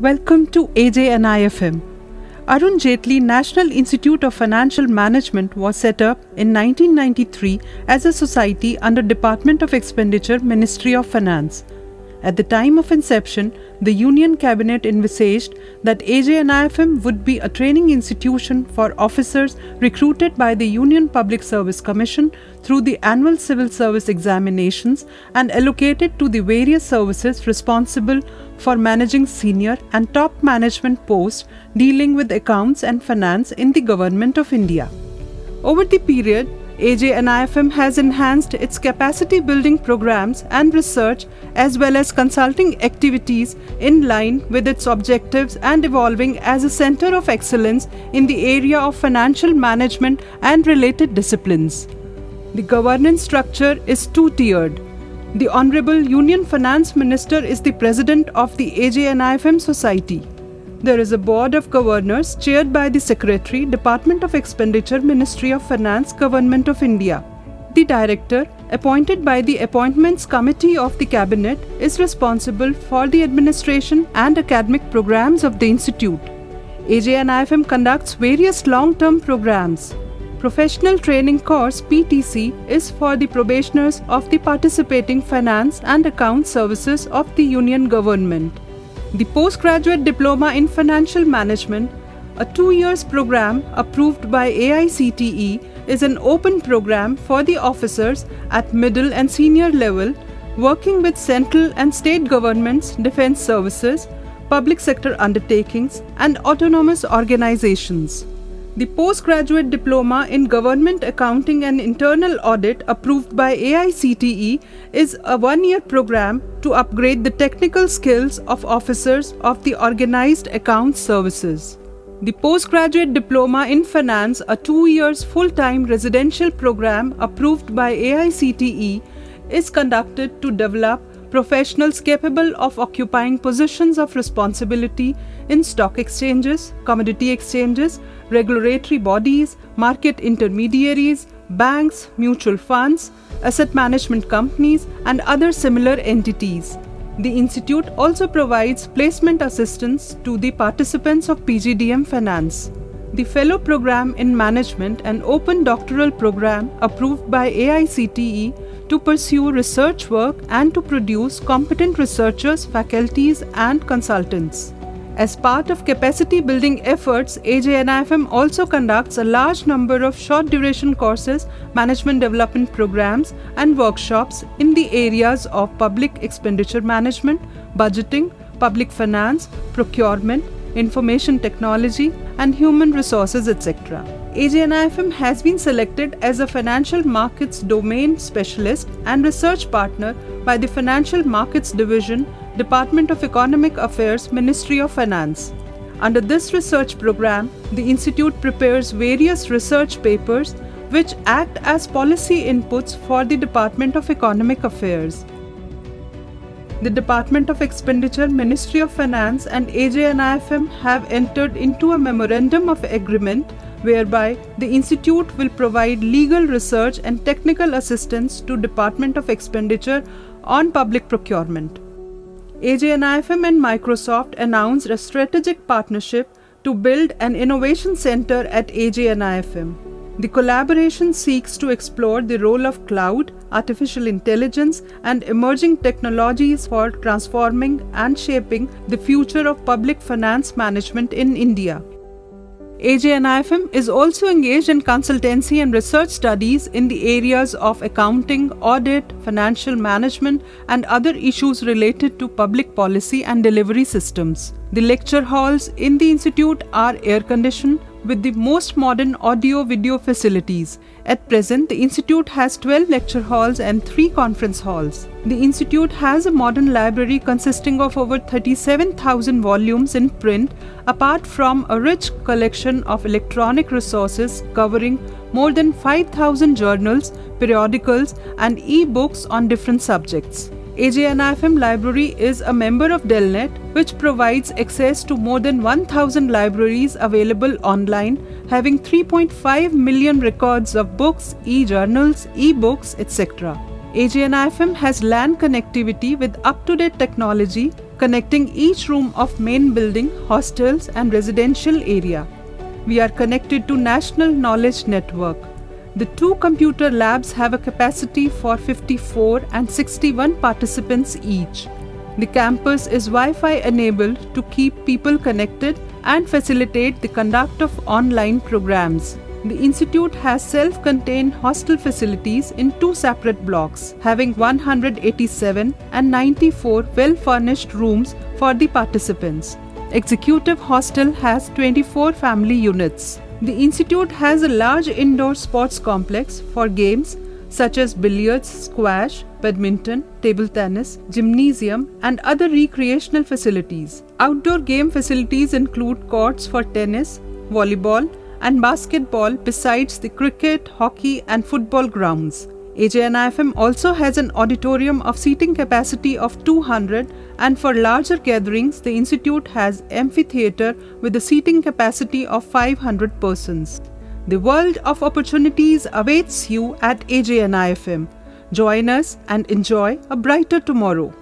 Welcome to AJNIFM. Arun Jaitley National Institute of Financial Management was set up in 1993 as a society under Department of Expenditure, Ministry of Finance. At the time of inception, the Union Cabinet envisaged that AJNIFM would be a training institution for officers recruited by the Union Public Service Commission through the annual civil service examinations and allocated to the various services responsible for managing senior and top management posts dealing with accounts and finance in the Government of India. Over the period, AJNIFM has enhanced its capacity building programs and research as well as consulting activities in line with its objectives and evolving as a center of excellence in the area of financial management and related disciplines. The governance structure is two-tiered. The Honorable Union Finance Minister is the President of the AJNIFM Society. There is a Board of Governors chaired by the Secretary, Department of Expenditure, Ministry of Finance, Government of India. The Director, appointed by the Appointments Committee of the Cabinet, is responsible for the administration and academic programs of the Institute. AJNIFM conducts various long-term programs. Professional Training Course (PTC) is for the probationers of the participating finance and account services of the Union Government. The Postgraduate Diploma in Financial Management, a 2-year program approved by AICTE, is an open program for the officers at middle and senior level working with central and state governments, defense services, public sector undertakings, and autonomous organizations. The Postgraduate Diploma in Government Accounting and Internal Audit approved by AICTE is a 1-year program to upgrade the technical skills of officers of the Organized Accounts Services. The Postgraduate Diploma in Finance, a 2-year full-time residential program approved by AICTE, is conducted to develop professionals capable of occupying positions of responsibility in stock exchanges, commodity exchanges, regulatory bodies, market intermediaries, banks, mutual funds, asset management companies, and other similar entities. The Institute also provides placement assistance to the participants of PGDM Finance. The Fellow Program in Management, an open doctoral program approved by AICTE to pursue research work and to produce competent researchers, faculties, and consultants. As part of capacity building efforts, AJNIFM also conducts a large number of short duration courses, management development programs, and workshops in the areas of public expenditure management, budgeting, public finance, procurement, information technology, and human resources, etc. AJNIFM has been selected as a financial markets domain specialist and research partner by the Financial Markets Division, Department of Economic Affairs, Ministry of Finance. Under this research program, the Institute prepares various research papers which act as policy inputs for the Department of Economic Affairs. The Department of Expenditure, Ministry of Finance, and AJNIFM have entered into a memorandum of agreement whereby the Institute will provide legal research and technical assistance to Department of Expenditure on public procurement. AJNIFM and Microsoft announced a strategic partnership to build an innovation center at AJNIFM. The collaboration seeks to explore the role of cloud, artificial intelligence, and emerging technologies for transforming and shaping the future of public finance management in India. AJNIFM is also engaged in consultancy and research studies in the areas of accounting, audit, financial management, and other issues related to public policy and delivery systems. The lecture halls in the Institute are air-conditioned with the most modern audio-video facilities. At present, the Institute has 12 lecture halls and 3 conference halls. The Institute has a modern library consisting of over 37,000 volumes in print, apart from a rich collection of electronic resources covering more than 5,000 journals, periodicals, and e-books on different subjects. AJNIFM Library is a member of Delnet, which provides access to more than 1,000 libraries available online, having 3.5 million records of books, e-journals, e-books, etc. AJNIFM has LAN connectivity with up-to-date technology, connecting each room of main building, hostels and residential area. We are connected to National Knowledge Network. The 2 computer labs have a capacity for 54 and 61 participants each. The campus is Wi-Fi enabled to keep people connected and facilitate the conduct of online programs. The institute has self-contained hostel facilities in 2 separate blocks, having 187 and 94 well-furnished rooms for the participants. Executive hostel has 24 family units. The institute has a large indoor sports complex for games such as billiards, squash, badminton, table tennis, gymnasium and other recreational facilities. Outdoor game facilities include courts for tennis, volleyball and basketball besides the cricket, hockey and football grounds. AJNIFM also has an auditorium of seating capacity of 200 and for larger gatherings the institute has amphitheatre with a seating capacity of 500 persons. The world of opportunities awaits you at AJNIFM. Join us and enjoy a brighter tomorrow.